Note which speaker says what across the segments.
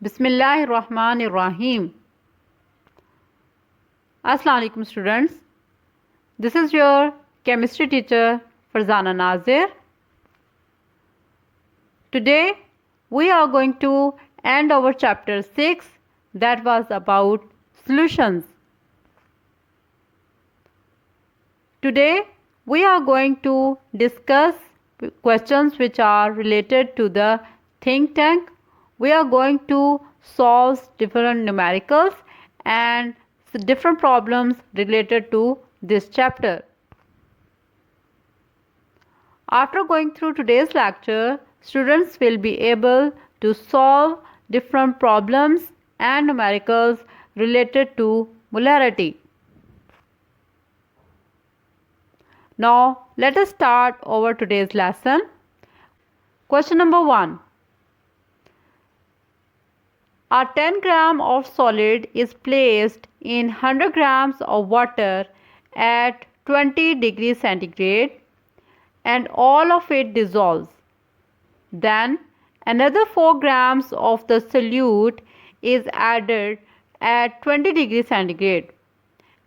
Speaker 1: Bismillahirrahmanirrahim. Assalamu alaikum students. This is your chemistry teacher Farzana Nazir. Today we are going to end our chapter 6 that was about solutions. Today we are going to discuss questions which are related to the think tank. We are going to solve different numericals and different problems related to this chapter. After going through today's lecture, students will be able to solve different problems and numericals related to molarity. Now, let us start over today's lesson. Question number 1. A 10 gram of solid is placed in 100 grams of water at 20 degrees centigrade and all of it dissolves. Then another 4 grams of the solute is added at 20 degrees centigrade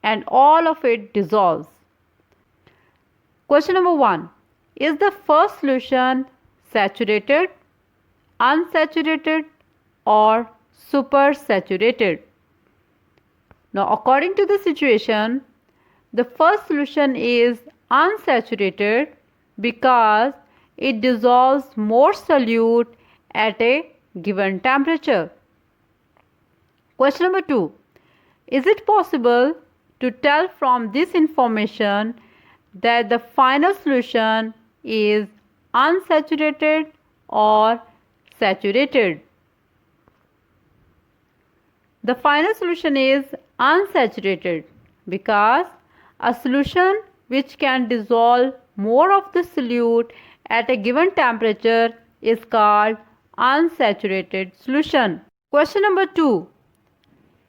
Speaker 1: and all of it dissolves. Question number 1. Is the first solution saturated, unsaturated or supersaturated? Now, according to the situation, the first solution is unsaturated because it dissolves more solute at a given temperature. Question number 2. Is it possible to tell from this information that the final solution is unsaturated or saturated? The final solution is unsaturated because a solution which can dissolve more of the solute at a given temperature is called unsaturated solution. Question number 2.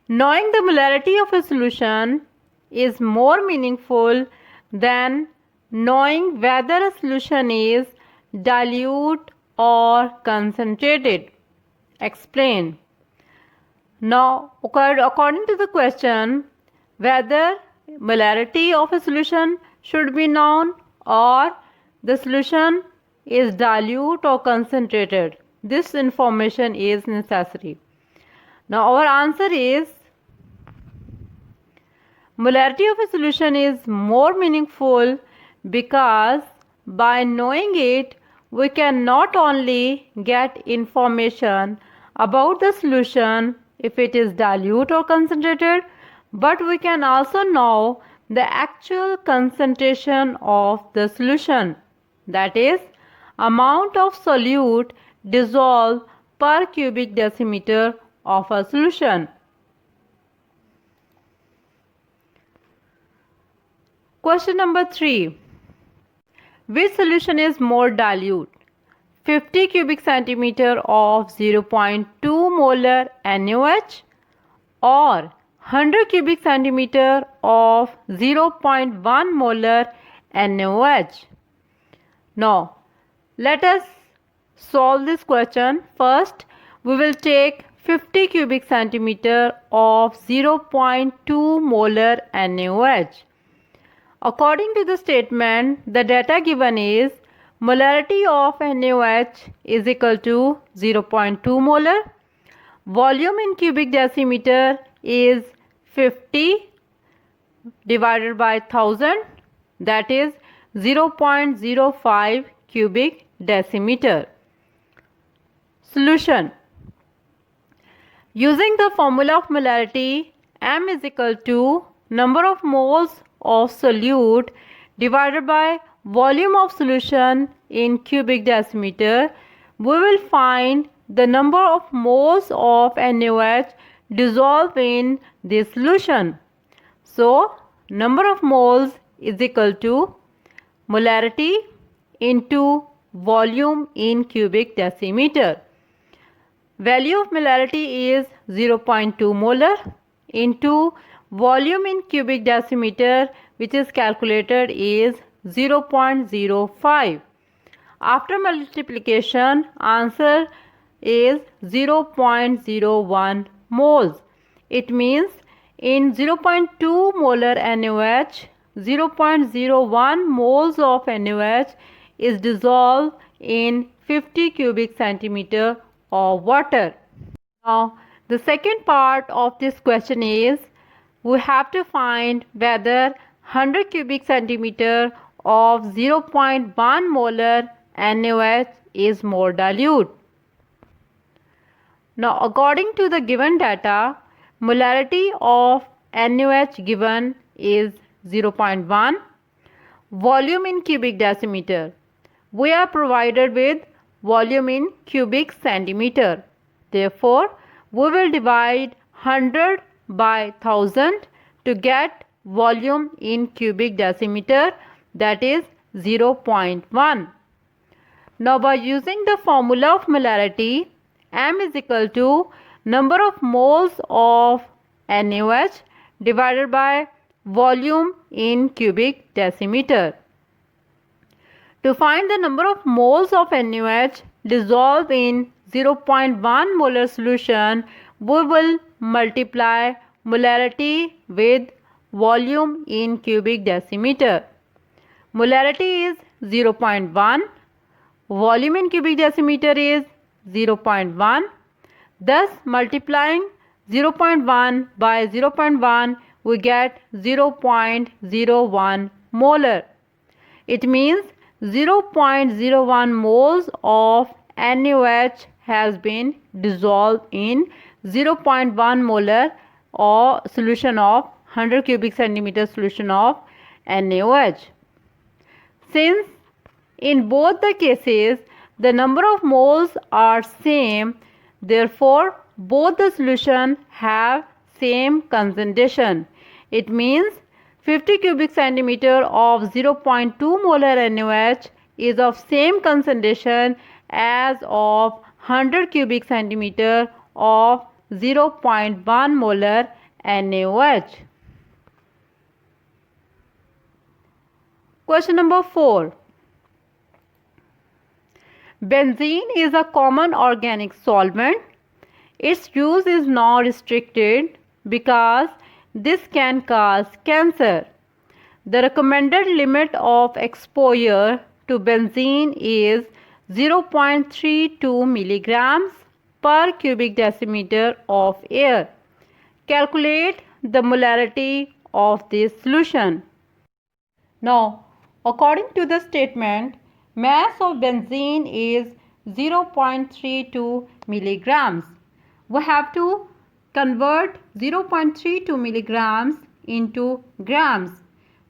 Speaker 1: Knowing the molarity of a solution is more meaningful than knowing whether a solution is dilute or concentrated. Explain. Now, according to the question, whether molarity of a solution should be known or the solution is dilute or concentrated, this information is necessary. Now, our answer is molarity of a solution is more meaningful because by knowing it, we can not only get information about the solution if it is dilute or concentrated, but we can also know the actual concentration of the solution, that is, amount of solute dissolved per cubic decimeter of a solution. Question number 3. Which solution is more dilute? 50 cubic centimeter of 0.2 molar NaOH or 100 cubic centimeter of 0.1 molar NaOH? Now, let us solve this question. First, we will take 50 cubic centimeter of 0.2 molar NaOH. According to the statement, the data given is molarity of NaOH is equal to 0.2 molar. Volume in cubic decimeter is 50 divided by 1000, that is 0.05 cubic decimeter. Solution. Using the formula of molarity, M is equal to number of moles of solute divided by volume of solution in cubic decimeter, we will find the number of moles of NaOH dissolved in this solution. So, number of moles is equal to molarity into volume in cubic decimeter. Value of molarity is 0.2 molar into volume in cubic decimeter, which is calculated is 0.05. After multiplication, answer is 0.01 moles. It means in 0.2 molar NaOH, 0.01 moles of NaOH is dissolved in 50 cubic centimeter of water. Now, the second part of this question is we have to find whether 100 cubic centimeter of 0.1 molar NaOH is more dilute. Now, according to the given data, molarity of NaOH given is 0.1. Volume in cubic decimeter. We are provided with volume in cubic centimeter. Therefore, we will divide 100 by 1000 to get volume in cubic decimeter, that is 0.1. Now, by using the formula of molarity, M is equal to number of moles of NaOH divided by volume in cubic decimeter. To find the number of moles of NaOH dissolved in 0.1 molar solution, we will multiply molarity with volume in cubic decimeter. Molarity is 0.1, volume in cubic decimeter is 0.1. Thus, multiplying 0.1 by 0.1, we get 0.01 molar. It means 0.01 moles of NaOH has been dissolved in 0.1 molar or solution of 100 cubic centimeter solution of NaOH. Since in both the cases the number of moles are same, therefore both the solution have same concentration. It means 50 cubic centimeter of 0.2 molar NaOH is of same concentration as of 100 cubic centimeter of 0.1 molar NaOH. Question number 4. Benzene is a common organic solvent. Its use is not restricted because this can cause cancer. The recommended limit of exposure to benzene is 0.32 milligrams per cubic decimeter of air. Calculate the molarity of this solution. Now, according to the statement, mass of benzene is 0.32 milligrams. We have to convert 0.32 milligrams into grams.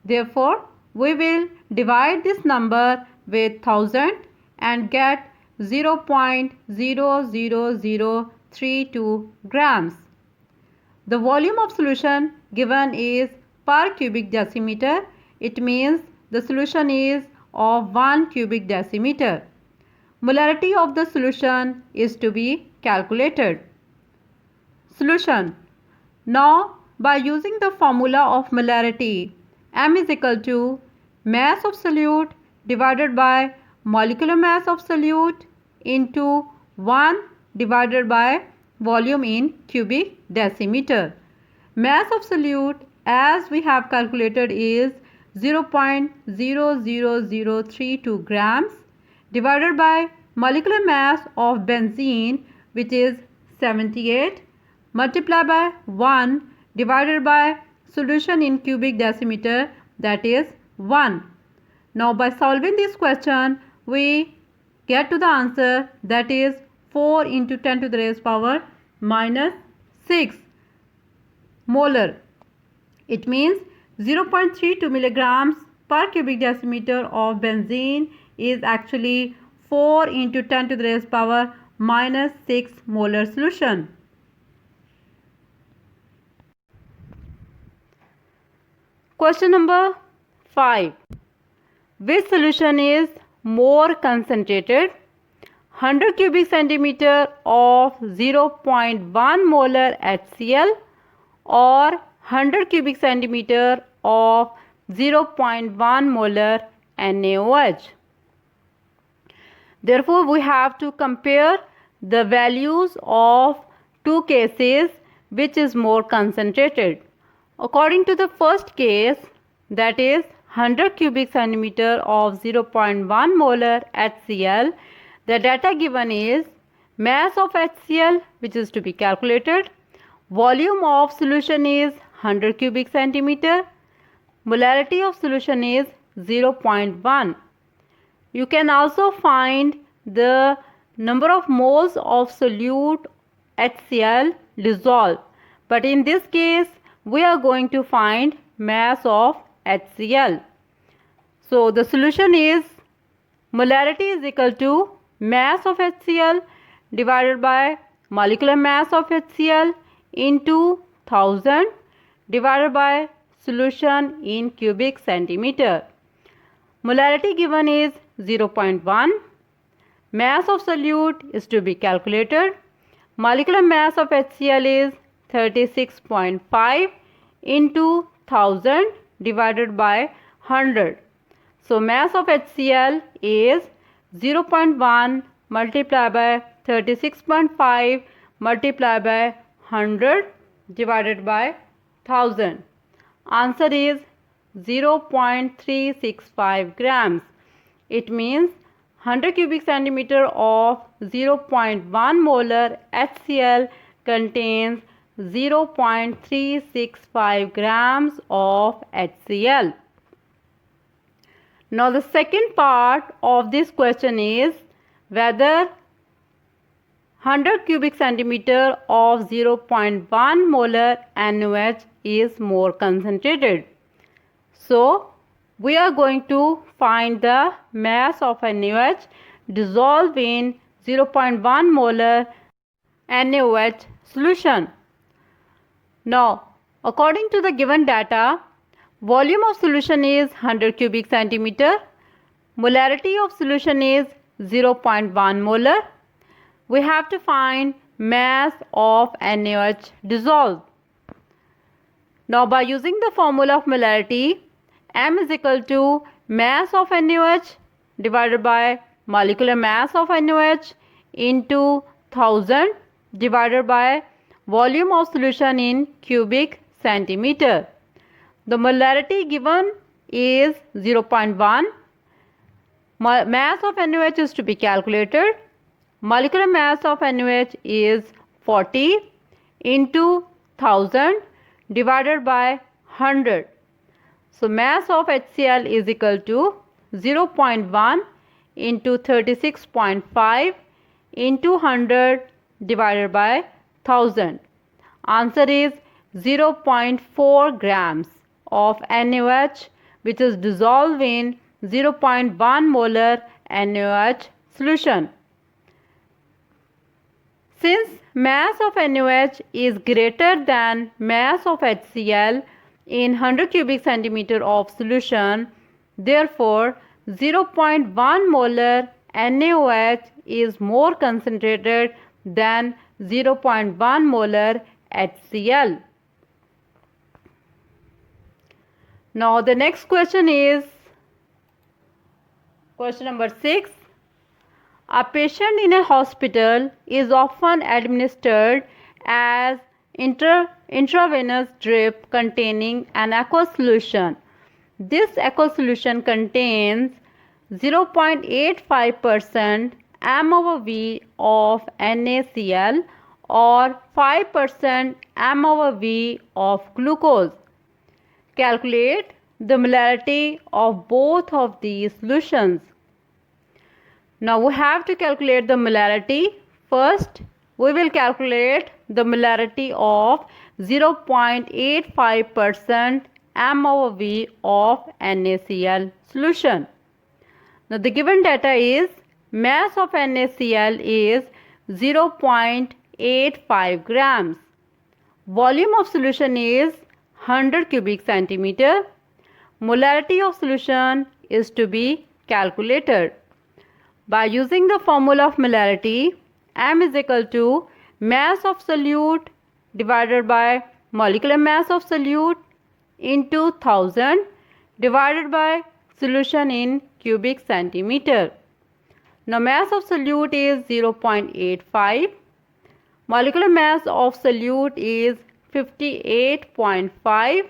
Speaker 1: Therefore, we will divide this number with 1000 and get 0.00032 grams. The volume of solution given is per cubic decimeter. It means the solution is of 1 cubic decimeter. Molarity of the solution is to be calculated. Solution. Now, by using the formula of molarity, M is equal to mass of solute divided by molecular mass of solute into 1 divided by volume in cubic decimeter. Mass of solute, as we have calculated, is 0.00032 grams divided by molecular mass of benzene, which is 78, multiplied by 1 divided by solution in cubic decimeter, that is 1. Now, by solving this question, we get to the answer, that is 4 into 10 to the raised power minus 6 molar. It means 0.32 milligrams per cubic decimeter of benzene is actually 4 into 10 to the raised power minus 6 molar solution. Question number 5. Which solution is more concentrated? 100 cubic centimeter of 0.1 molar HCl or 100 cubic centimeter of 0.1 molar NaOH. Therefore, we have to compare the values of two cases which is more concentrated. According to the first case, that is 100 cubic centimeter of 0.1 molar HCl, the data given is mass of HCl, which is to be calculated, volume of solution is 100 cubic centimeter, molarity of solution is 0.1. You can also find the number of moles of solute HCl dissolved, but in this case we are going to find mass of HCl. So the solution is molarity is equal to mass of HCl divided by molecular mass of HCl into 1000 divided by solution in cubic centimeter. Molarity given is 0.1. Mass of solute is to be calculated. Molecular mass of HCl is 36.5 into 1000 divided by 100. So mass of HCl is 0.1 multiplied by 36.5 multiplied by 100 divided by 1000. Answer is 0.365 grams. It means 100 cubic centimeter of 0.1 molar HCl contains 0.365 grams of HCl. Now the second part of this question is whether 100 cubic centimeter of 0.1 molar NaOH is more concentrated. So we are going to find the mass of NaOH dissolved in 0.1 molar NaOH solution. Now, according to the given data, volume of solution is 100 cubic centimeter, molarity of solution is 0.1 molar. We have to find mass of NaOH dissolved. Now, by using the formula of molarity, M is equal to mass of NaOH divided by molecular mass of NaOH into 1000 divided by volume of solution in cubic centimeter. The molarity given is 0.1. Mass of NaOH is to be calculated. Molecular mass of NaOH is 40 into 1000 divided by 100. So mass of HCl is equal to 0.1 into 36.5 into 100 divided by 1000. Answer is 0.4 grams of NaOH, which is dissolved in 0.1 molar NaOH solution. Since mass of NaOH is greater than mass of HCl in 100 cubic centimeter of solution, therefore 0.1 molar NaOH is more concentrated than 0.1 molar HCl. Now the next question is question number 6. A patient in a hospital is often administered as intravenous drip containing an aqueous solution. This aqueous solution contains 0.85% m/v of NaCl or 5% m/v of glucose. Calculate the molarity of both of these solutions. Now we have to calculate the molarity. First, we will calculate the molarity of 0.85% m/v of NaCl solution. Now the given data is mass of NaCl is 0.85 grams. Volume of solution is 100 cubic centimeter. Molarity of solution is to be calculated. By using the formula of molarity, M is equal to mass of solute divided by molecular mass of solute into 1000 divided by solution in cubic centimeter. Now mass of solute is 0.85. Molecular mass of solute is 58.5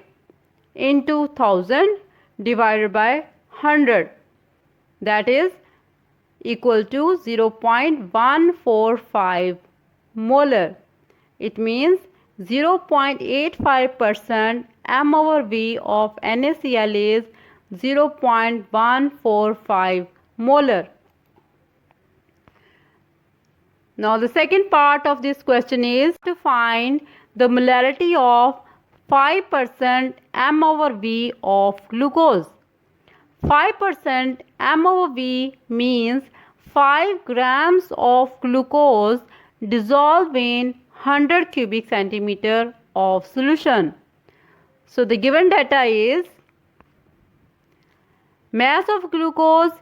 Speaker 1: into 1000 divided by 100. That is equal to 0.145 molar. It means 0.85% m over v of NaCl is 0.145 molar. Now the second part of this question is to find the molarity of 5% m over v of glucose. 5% m over v means 5 grams of glucose dissolved in 100 cubic centimeter of solution. So the given data is mass of glucose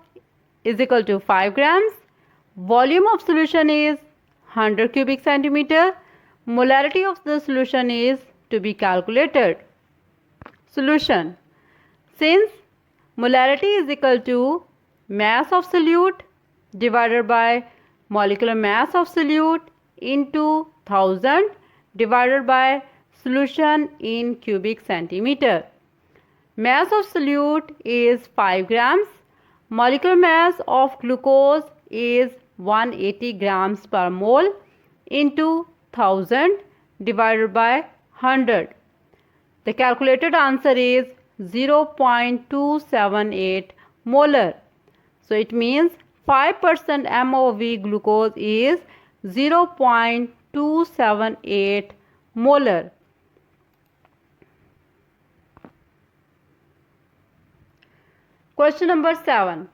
Speaker 1: is equal to 5 grams, volume of solution is 100 cubic centimeter, molarity of the solution is to be calculated. Solution. Since molarity is equal to mass of solute divided by molecular mass of solute into 1000 divided by solution in cubic centimeter. Mass of solute is 5 grams. Molecular mass of glucose is 180 grams per mole into 1000 divided by 100. The calculated answer is 0.278 molar. So it means 5% m over v glucose is 0.278 molar. Question number 7.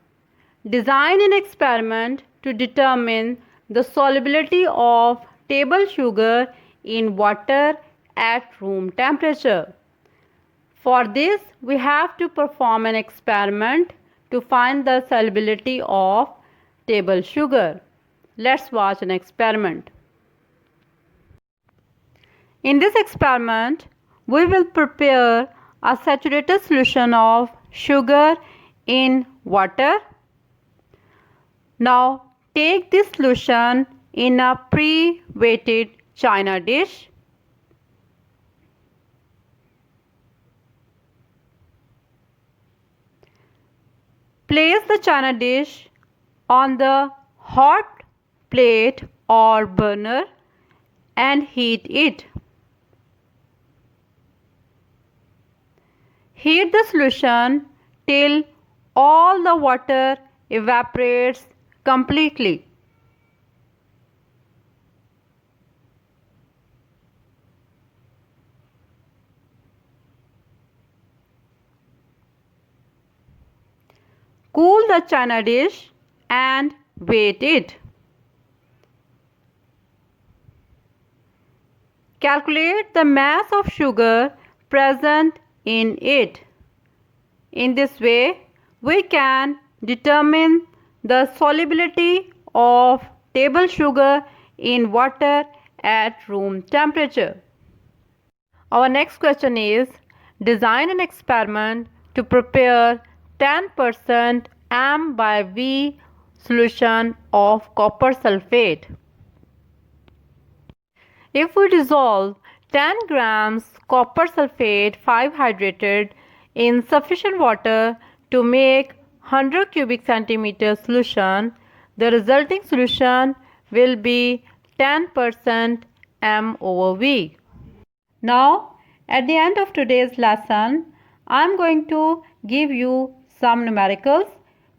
Speaker 1: Design an experiment to determine the solubility of table sugar in water at room temperature. For this, we have to perform an experiment to find the solubility of table sugar. Let's watch an experiment. In this experiment, we will prepare a saturated solution of sugar in water. Now, take this solution in a pre-weighted china dish. Place the china dish on the hot plate or burner and heat it. Heat the solution till all the water evaporates completely. Cool the china dish and weight it. Calculate the mass of sugar present in it. In this way, we can determine the solubility of table sugar in water at room temperature. Our next question is, design an experiment to prepare 10% m by v solution of copper sulfate. If we dissolve 10 grams copper sulfate 5-hydrated in sufficient water to make 100 cubic centimeter solution, the resulting solution will be 10% m over v. Now, at the end of today's lesson, I am going to give you some numericals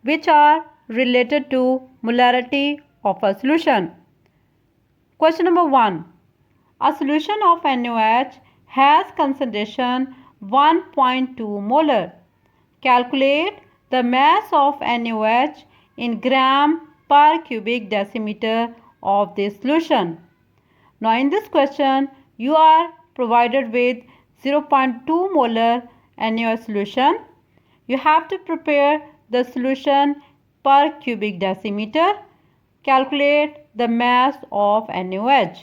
Speaker 1: which are related to molarity of a solution. Question number 1. A solution of NaOH has concentration 1.2 molar. Calculate the mass of NaOH in gram per cubic decimeter of this solution. Now in this question, you are provided with 0.2 molar NaOH solution. You have to prepare the solution per cubic decimeter. Calculate the mass of NaOH.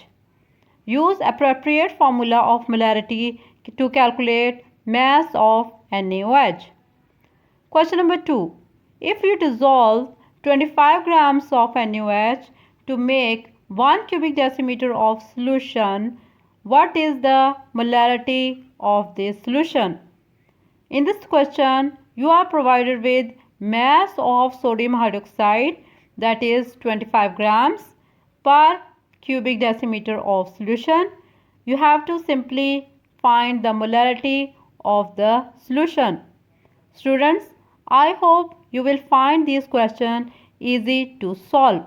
Speaker 1: Use appropriate formula of molarity to calculate mass of NaOH. Question number 2. If you dissolve 25 grams of NaOH to make 1 cubic decimeter of solution. What is the molarity of this solution? In this question, you are provided with mass of sodium hydroxide, that is 25 grams per cubic decimeter of solution. You have to simply find the molarity of the solution. Students, I hope you will find this question easy to solve.